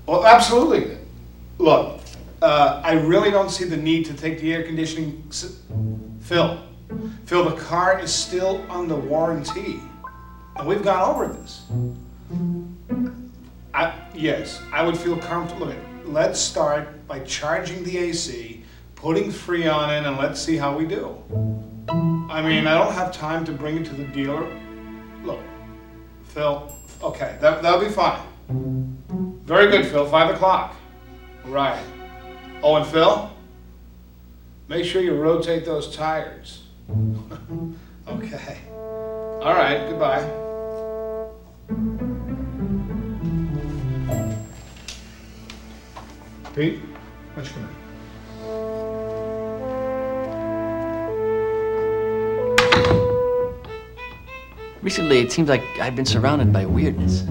Well, absolutely. Look, I really don't see the need to take the air conditioning. Phil, the car is still under warranty, and we've gone over this. Yes, I would feel comfortable. Look, let's start by charging the AC, putting Freon in, and let's see how we do. I mean, I don't have time to bring it to the dealer. Look, Phil, okay, that'll be fine. Very good, Phil, 5 o'clock. Right. Oh, and Phil, make sure you rotate those tires. Okay. All right, goodbye. Pete, why don't you come in? Recently, it seems like I've been surrounded by weirdness.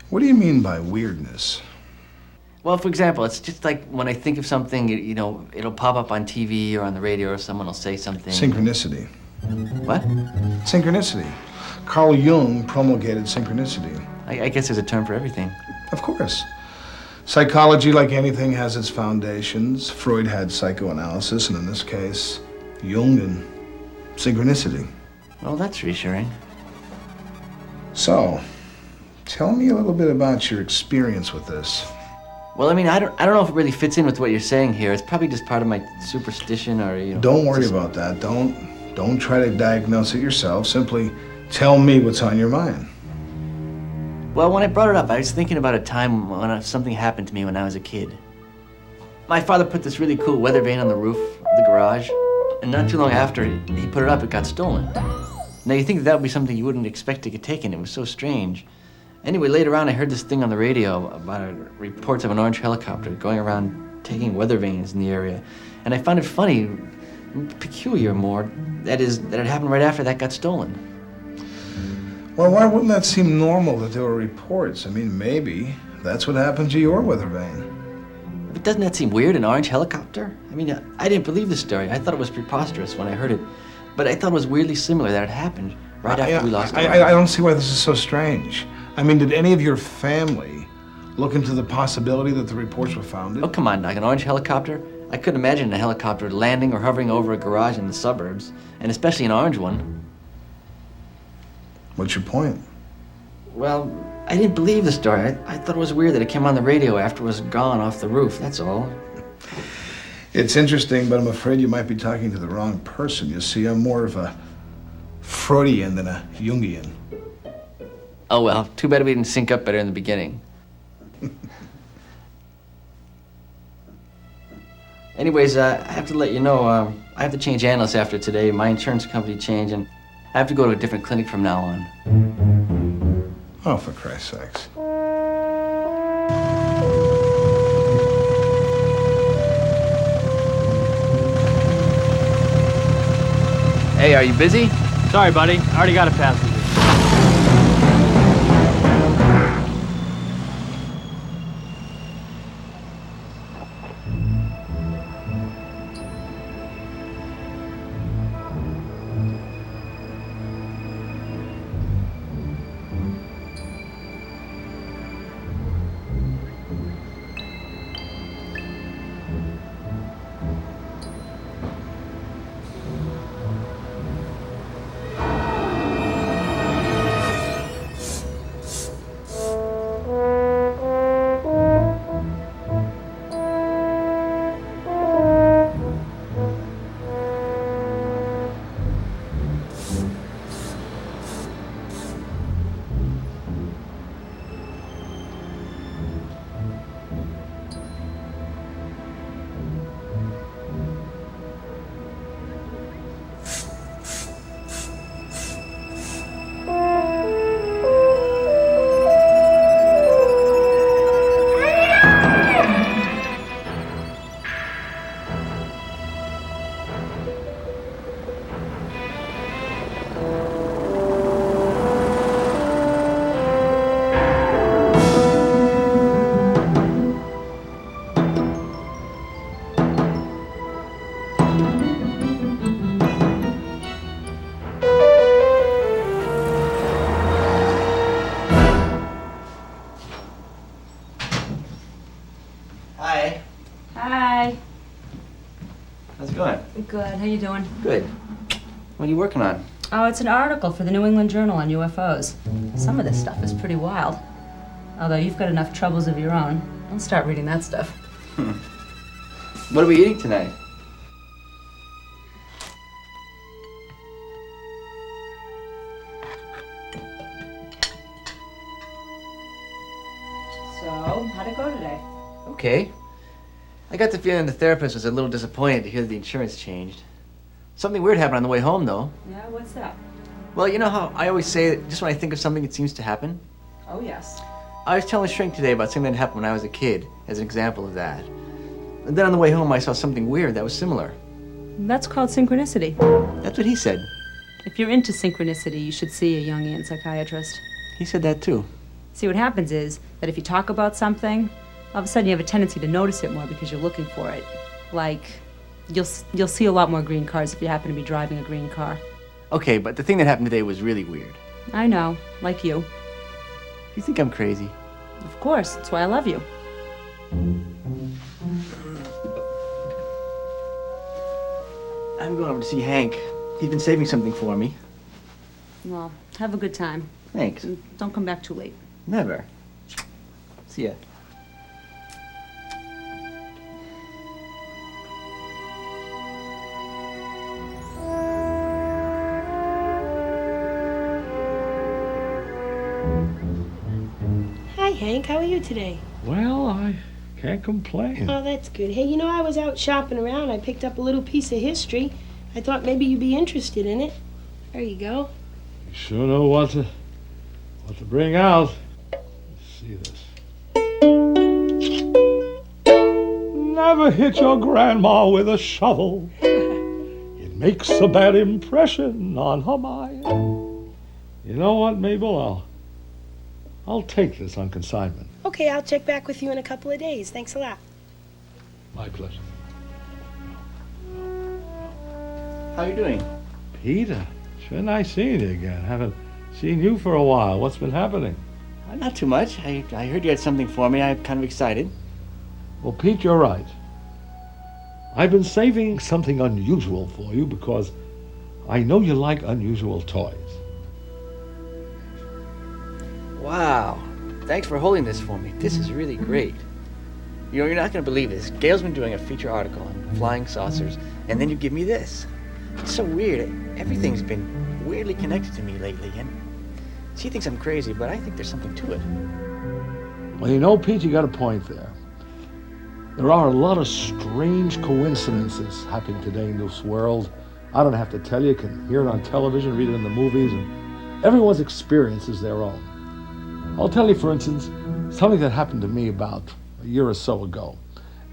What do you mean by weirdness? Well, for example, it's just like when I think of something, it'll pop up on TV or on the radio, or someone will say something. Synchronicity. What? Synchronicity. Carl Jung promulgated synchronicity. I guess there's a term for everything. Of course. Psychology, like anything, has its foundations. Freud had psychoanalysis, and in this case, Jung and synchronicity. Well, that's reassuring. So, tell me a little bit about your experience with this. Well, I mean, I don't know if it really fits in with what you're saying here. It's probably just part of my superstition, or Don't worry about that. Don't try to diagnose it yourself. Simply tell me what's on your mind. Well, when I brought it up, I was thinking about a time when something happened to me when I was a kid. My father put this really cool weather vane on the roof of the garage, and not too long after he put it up, it got stolen. Now, you think that would be something you wouldn't expect to get taken. It was so strange. Anyway, later on, I heard this thing on the radio about reports of an orange helicopter going around taking weather vanes in the area. And I found it funny, peculiar more, that it happened right after that got stolen. Well, why wouldn't that seem normal that there were reports? I mean, maybe that's what happened to your weather vane. But doesn't that seem weird, an orange helicopter? I mean, I didn't believe the story. I thought it was preposterous when I heard it. But I thought it was weirdly similar that it happened right after we lost I don't see why this is so strange. I mean, did any of your family look into the possibility that the reports were founded? Oh, come on, Doc, an orange helicopter? I couldn't imagine a helicopter landing or hovering over a garage in the suburbs, and especially an orange one. What's your point? Well, I didn't believe the story. I thought it was weird that it came on the radio after it was gone off the roof, that's all. It's interesting, but I'm afraid you might be talking to the wrong person. You see, I'm more of a Freudian than a Jungian. Oh, well, too bad we didn't sync up better in the beginning. Anyways, I have to let you know, I have to change analysts after today. My insurance company changed, and I have to go to a different clinic from now on. Oh, for Christ's sakes. Hey, are you busy? Sorry, buddy. I already got a passenger. How's it going? Good. How you doing? Good. What are you working on? Oh, it's an article for the New England Journal on UFOs. Some of this stuff is pretty wild. Although you've got enough troubles of your own, I'll start reading that stuff. What are we eating tonight? So, how'd it go today? Okay. I got the feeling the therapist was a little disappointed to hear that the insurance changed. Something weird happened on the way home, though. Yeah, what's that? Well, you know how I always say that just when I think of something, it seems to happen? Oh, yes. I was telling Shrink today about something that happened when I was a kid, as an example of that. And then on the way home, I saw something weird that was similar. That's called synchronicity. That's what he said. If you're into synchronicity, you should see a Jungian psychiatrist. He said that, too. See, what happens is that if you talk about something, all of a sudden you have a tendency to notice it more because you're looking for it. Like, you'll see a lot more green cars if you happen to be driving a green car. Okay, but the thing that happened today was really weird. I know, like you. You think I'm crazy? Of course, that's why I love you. I'm going over to see Hank. He's been saving something for me. Well, have a good time. Thanks. And don't come back too late. Never. See ya. Hi, Hank. How are you today? Well, I can't complain. Oh, that's good. Hey, you know, I was out shopping around. I picked up a little piece of history. I thought maybe you'd be interested in it. There you go. You sure know what to bring out. Let's see this. Never hit your grandma with a shovel. It makes a bad impression on her mind. You know what, Mabel? I'll take this on consignment. Okay, I'll check back with you in a couple of days. Thanks a lot. My pleasure. How you doing? Peter, sure nice seeing you again. Haven't seen you for a while. What's been happening? Not too much. I heard you had something for me. I'm kind of excited. Well, Pete, you're right. I've been saving something unusual for you because I know you like unusual toys. Wow. Thanks for holding this for me. This is really great. You know, you're not going to believe this. Gail's been doing a feature article on flying saucers, and then you give me this. It's so weird. Everything's been weirdly connected to me lately, and she thinks I'm crazy, but I think there's something to it. Well, you know, Pete, you got a point there. There are a lot of strange coincidences happening today in this world. I don't have to tell you. You can hear it on television, read it in the movies, and everyone's experience is their own. I'll tell you, for instance, something that happened to me about a year or so ago.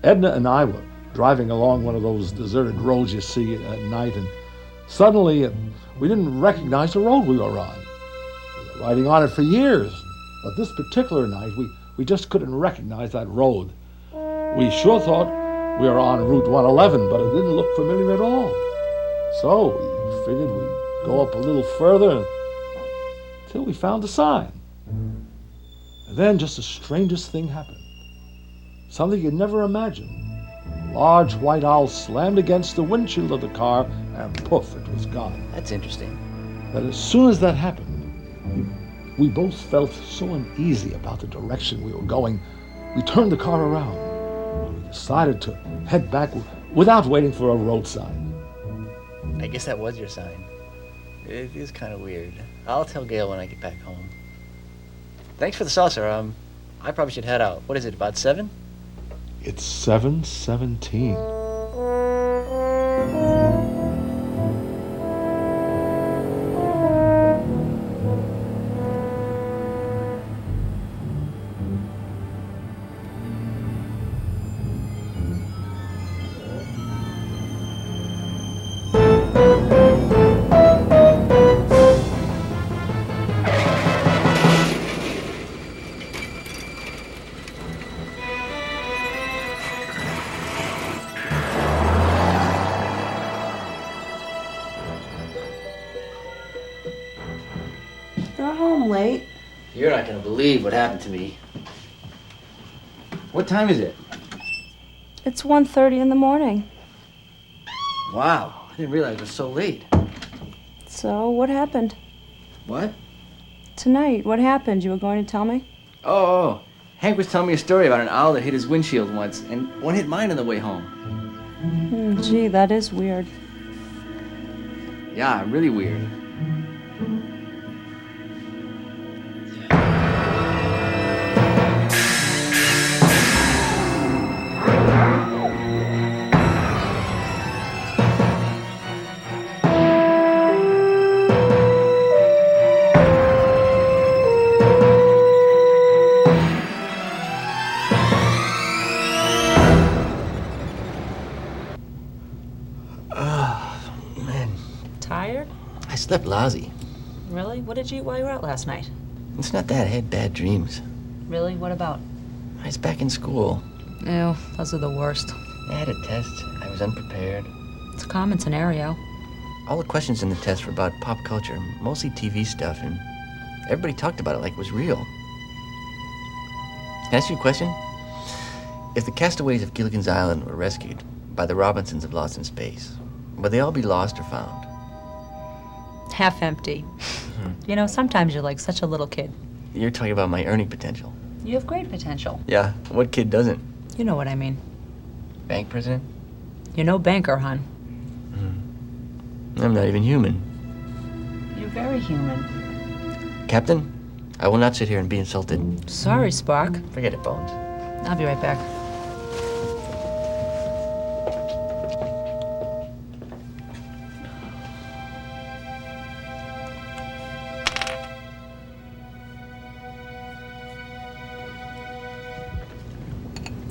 Edna and I were driving along one of those deserted roads you see at night, and suddenly we didn't recognize the road we were on. We were riding on it for years, but this particular night we just couldn't recognize that road. We sure thought we were on Route 111, but it didn't look familiar at all. So we figured we'd go up a little further until we found a sign. And then just the strangest thing happened. Something you'd never imagine. A large white owl slammed against the windshield of the car, and poof, it was gone. That's interesting. But as soon as that happened, we both felt so uneasy about the direction we were going, we turned the car around. We decided to head back without waiting for a road sign. I guess that was your sign. It is kind of weird. I'll tell Gail when I get back home. Thanks for the saucer. I probably should head out. What is it, about 7? It's 7:17. You're home late. You're not going to believe what happened to me. What time is it? It's 1:30 in the morning. Wow, I didn't realize it was so late. So, what happened? What? Tonight, what happened? You were going to tell me? Oh, Hank was telling me a story about an owl that hit his windshield once, and one hit mine on the way home. Gee, that is weird. Yeah, really weird. Tired? I slept lousy. Really? What did you eat while you were out last night? It's not that. I had bad dreams. Really? What about? I was back in school. Ew, those are the worst. I had a test. I was unprepared. It's a common scenario. All the questions in the test were about pop culture, mostly TV stuff, and everybody talked about it like it was real. Can I ask you a question? If the castaways of Gilligan's Island were rescued by the Robinsons of Lost in Space, would they all be lost or found? Half empty. You know, sometimes you're like such a little kid. You're talking about my earning potential. You have great potential. Yeah, what kid doesn't? You know what I mean. Bank president? You're no banker, hon. I'm not even human. You're very human. Captain, I will not sit here and be insulted. Sorry, Spark. Forget it, Bones. I'll be right back.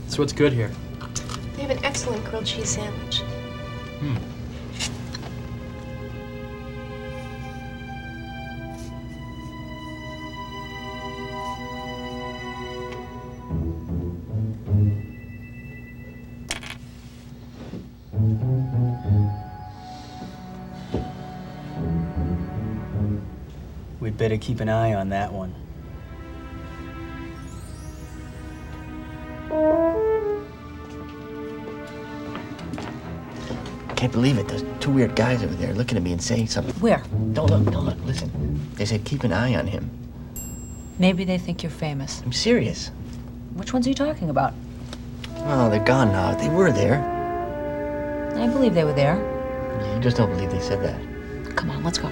So what's good here? They have an excellent grilled cheese sandwich. We'd better keep an eye on that one. Can't believe it. Those two weird guys over there looking at me and saying something. Where? Don't look, listen. They said keep an eye on him. Maybe they think you're famous. I'm serious. Which ones are you talking about? Oh, they're gone now. They were there. I believe they were there. You just don't believe they said that. Come on, let's go.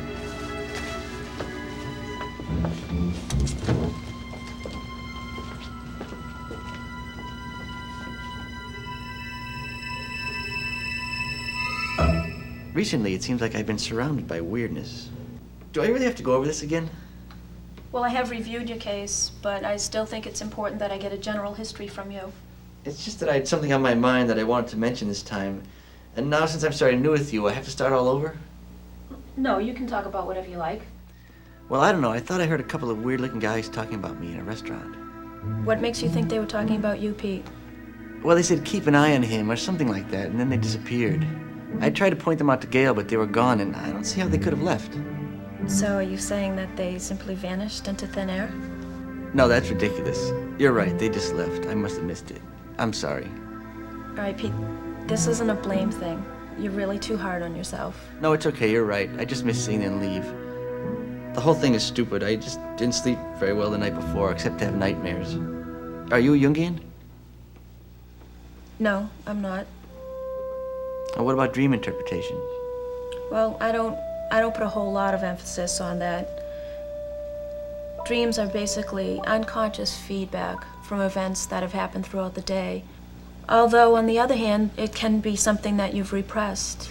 Recently, it seems like I've been surrounded by weirdness. Do I really have to go over this again? Well, I have reviewed your case, but I still think it's important that I get a general history from you. It's just that I had something on my mind that I wanted to mention this time. And now, since I'm starting new with you, I have to start all over? No, you can talk about whatever you like. Well, I don't know. I thought I heard a couple of weird-looking guys talking about me in a restaurant. What makes you think they were talking about you, Pete? Well, they said keep an eye on him or something like that, and then they disappeared. I tried to point them out to Gail, but they were gone, and I don't see how they could have left. So are you saying that they simply vanished into thin air? No, that's ridiculous. You're right. They just left. I must have missed it. I'm sorry. All right, Pete, this isn't a blame thing. You're really too hard on yourself. No, it's okay. You're right. I just missed seeing them leave. The whole thing is stupid. I just didn't sleep very well the night before, except to have nightmares. Are you a Jungian? No, I'm not. Or what about dream interpretation? Well, I don't put a whole lot of emphasis on that. Dreams are basically unconscious feedback from events that have happened throughout the day. Although, on the other hand, it can be something that you've repressed.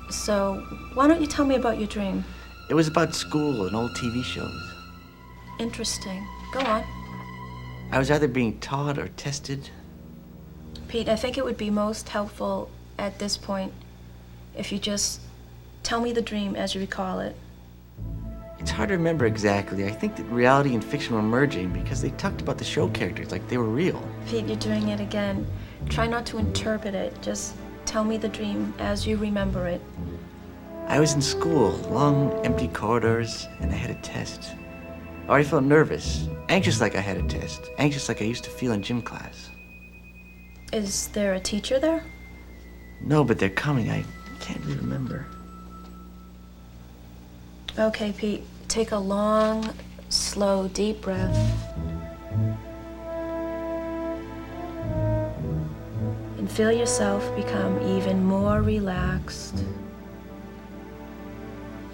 So, why don't you tell me about your dream? It was about school and old TV shows. Interesting. Go on. I was either being taught or tested. Pete, I think it would be most helpful at this point if you just tell me the dream as you recall it. It's hard to remember exactly. I think that reality and fiction were merging because they talked about the show characters like they were real. Pete, you're doing it again. Try not to interpret it. Just tell me the dream as you remember it. I was in school, long, empty corridors, and I had a test. I already felt nervous, anxious like I had a test, anxious like I used to feel in gym class. Is there a teacher there? No, but they're coming. I can't really remember. Okay, Pete, take a long, slow, deep breath. And feel yourself become even more relaxed.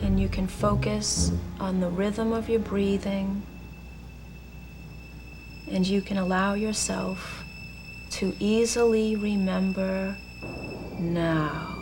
And you can focus on the rhythm of your breathing. And you can allow yourself to easily remember now.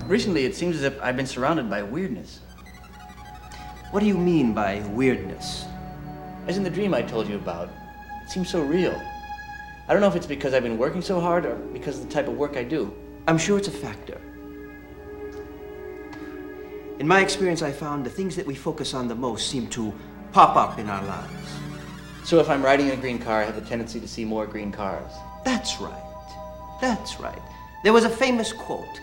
Recently, it seems as if I've been surrounded by weirdness. What do you mean by weirdness? As in the dream I told you about. It seems so real. I don't know if it's because I've been working so hard or because of the type of work I do. I'm sure it's a factor. In my experience, I found the things that we focus on the most seem to pop up in our lives. So if I'm riding in a green car, I have a tendency to see more green cars. That's right. That's right. There was a famous quote.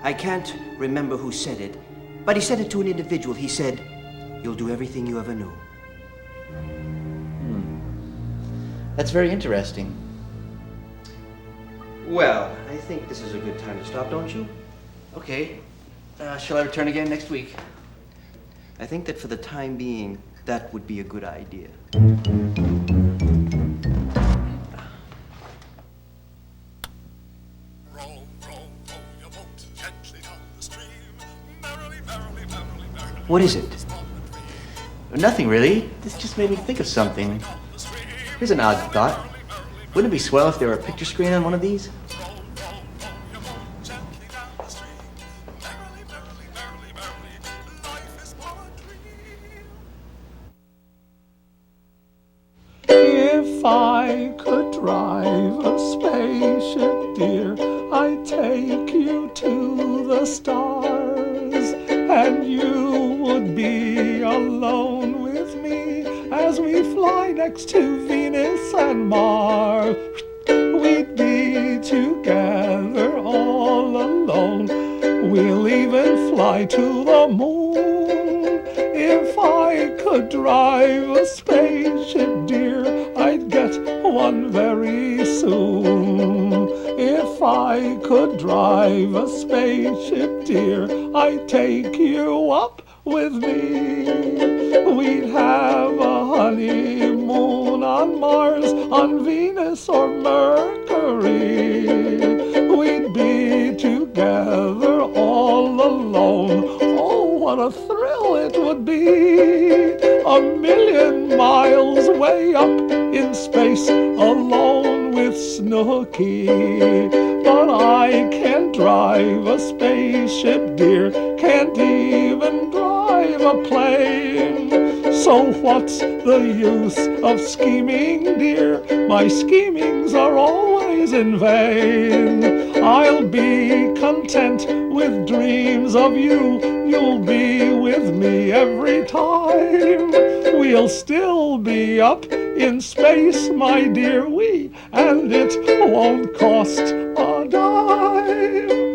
I can't remember who said it, but he said it to an individual. He said, "You'll do everything you ever knew." That's very interesting. Well, I think this is a good time to stop, don't you? Okay. Shall I return again next week? I think that for the time being, that would be a good idea. What is it? Nothing really. This just made me think of something. Here's an odd thought. Wouldn't it be swell if there were a picture screen on one of these? If I could drive a spaceship, dear, I'd take you to the stars, and you would be alone with me as we fly next to Venus and Mars. We'd be together all alone. We'll even fly to the moon. If I could drive a spaceship, dear, I'd get one very soon. If I could drive a spaceship, dear, I'd take you up with me. We'd have a honeymoon on Mars, on Venus or Mercury. We'd be together all alone. Oh, what a thrill it would be. 1,000,000 miles way up in space, alone with snow. nookie. But I can't drive a spaceship, dear, can't even drive a plane. So what's the use of scheming, dear? My schemings are always in vain. I'll be content with dreams of you. You'll be with me every time. We'll still be up in space, my dear, and it won't cost a dime.